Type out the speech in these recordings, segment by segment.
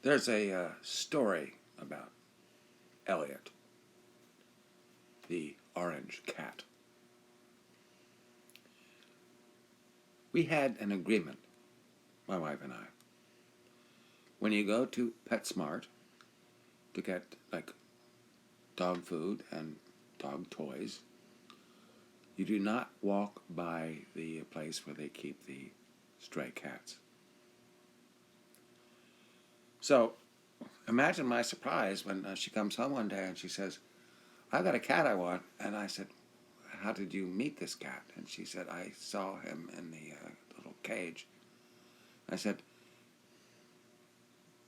There's a story about Elliott, the orange cat. We had an agreement, my wife and I. When you go to PetSmart to get like dog food and dog toys, you do not walk by the place where they keep the stray cats. So imagine my surprise when she comes home one day and she says, "I've got a cat I want." And I said, "How did you meet this cat?" And she said, "I saw him in the little cage." I said,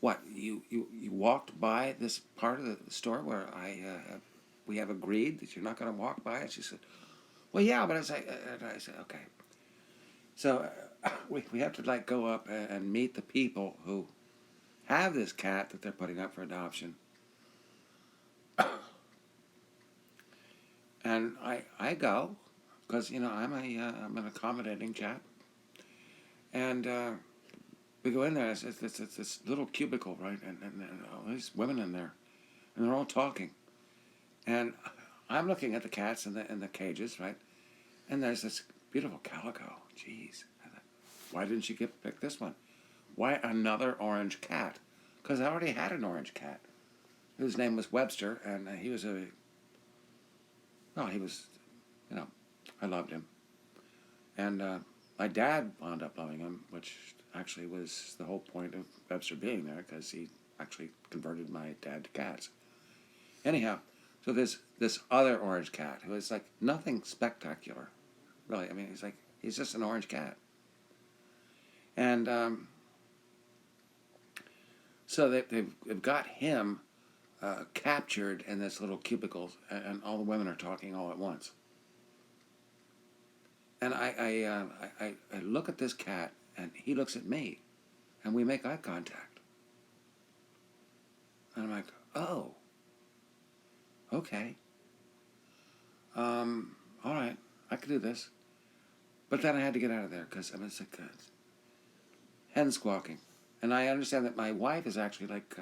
"What, you walked by this part of the store where we have agreed that you're not going to walk by it?" She said, "Well, yeah, but I said, okay." So we have to like go up and meet the people who have this cat that they're putting up for adoption. And I go because I'm an accommodating chap, and we go in there. It's this little cubicle, right, and all these women in there, and they're all talking, and I'm looking at the cats in the cages, right, and there's this beautiful calico. Jeez, I thought, why didn't you pick this one? Why another orange cat? Because I already had an orange cat. His name was Webster, and he was he was, you know, I loved him. And my dad wound up loving him, which actually was the whole point of Webster being there, because he actually converted my dad to cats. Anyhow, so there's this other orange cat who is like nothing spectacular, really. I mean, he's just an orange cat. And so they've got him captured in this little cubicle, and all the women are talking all at once. And I look at this cat, and he looks at me, and we make eye contact. And I'm like, oh, okay. All right, I could do this. But then I had to get out of there because it's like hen squawking. And I understand that my wife is actually like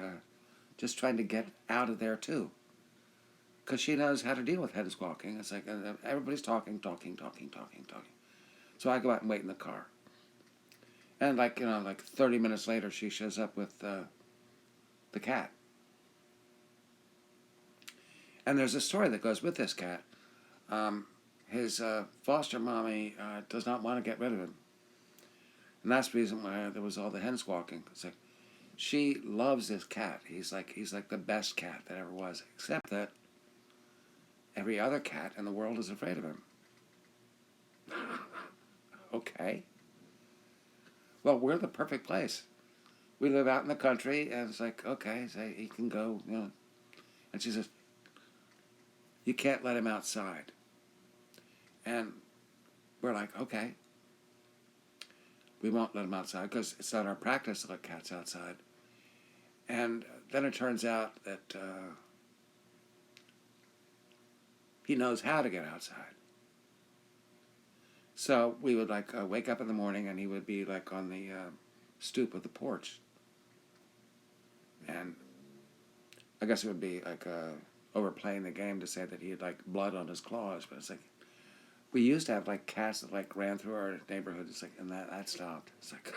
just trying to get out of there too, because she knows how to deal with hen squawking. It's like everybody's talking. So I go out and wait in the car. And like 30 minutes later, she shows up with the cat. And there's a story that goes with this cat. His foster mommy does not want to get rid of him. And that's the reason why there was all the hen squawking. It's like, she loves this cat. He's like the best cat that ever was. Except that every other cat in the world is afraid of him. Okay. Well, we're the perfect place. We live out in the country, and it's like, okay, so he can go, And she says, you can't let him outside. And we're like, okay. We won't let him outside because it's not our practice to let cats outside. And then it turns out that he knows how to get outside. So we would wake up in the morning, and he would be like on the stoop of the porch. And I guess it would be like overplaying the game to say that he had like blood on his claws, but it's like we used to have like cats that like ran through our neighborhood. It's like, and that stopped. It's like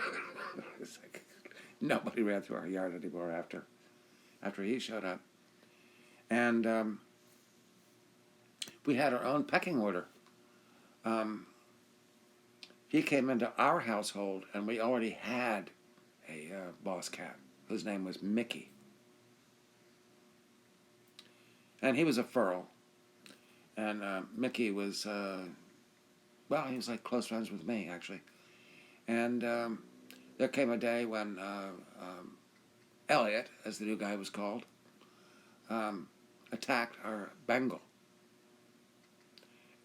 nobody ran through our yard anymore after he showed up. And we had our own pecking order. He came into our household, and we already had a boss cat whose name was Mickey. And he was a feral. And Mickey was, he was like close friends with me, actually. And there came a day when Elliott, as the new guy was called, attacked our Bengal.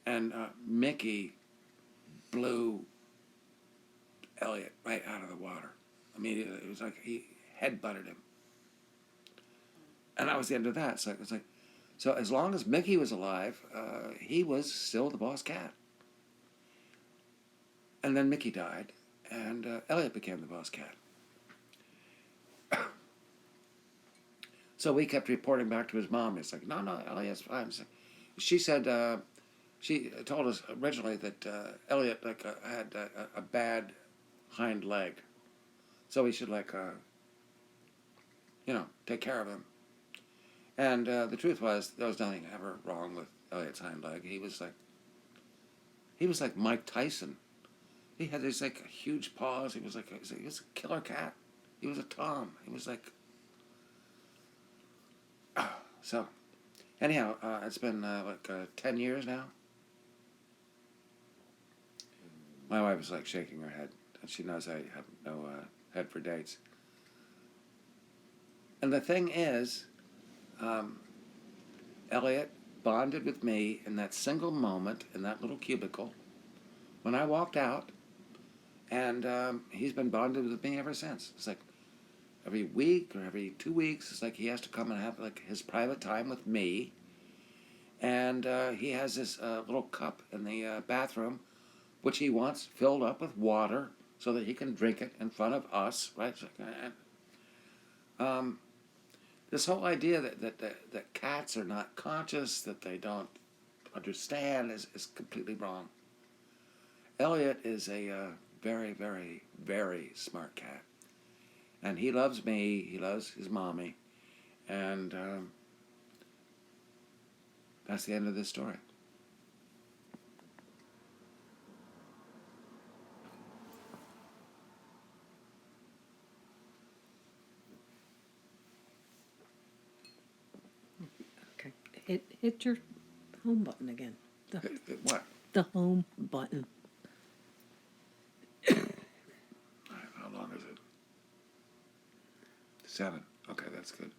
And Mickey blew Elliott right out of the water immediately. It was like he headbutted him. And that was the end of that. So it was like, so as long as Mickey was alive, he was still the boss cat. And then Mickey died, and Elliott became the boss cat. So we kept reporting back to his mom. It's like, no, Elliot's fine. She said, she told us originally that Elliott had a bad hind leg, so we should take care of him. And the truth was, there was nothing ever wrong with Elliott's hind leg. He was like Mike Tyson. He had these huge paws. He was a killer cat. He was a Tom. He was like, so. Anyhow, it's been 10 years now. My wife is shaking her head, and she knows I have no head for dates. And the thing is, Elliott bonded with me in that single moment in that little cubicle when I walked out, and he's been bonded with me ever since. It's like every week or every 2 weeks, it's like he has to come and have his private time with me. And he has this little cup in the bathroom, which he wants filled up with water so that he can drink it in front of us, right? This whole idea that cats are not conscious, that they don't understand, is completely wrong. Elliott is a very, very, very smart cat. And he loves me, he loves his mommy, and that's the end of this story. Okay. Hit your home button again. What? The home button. How long is it? 7. Okay, that's good.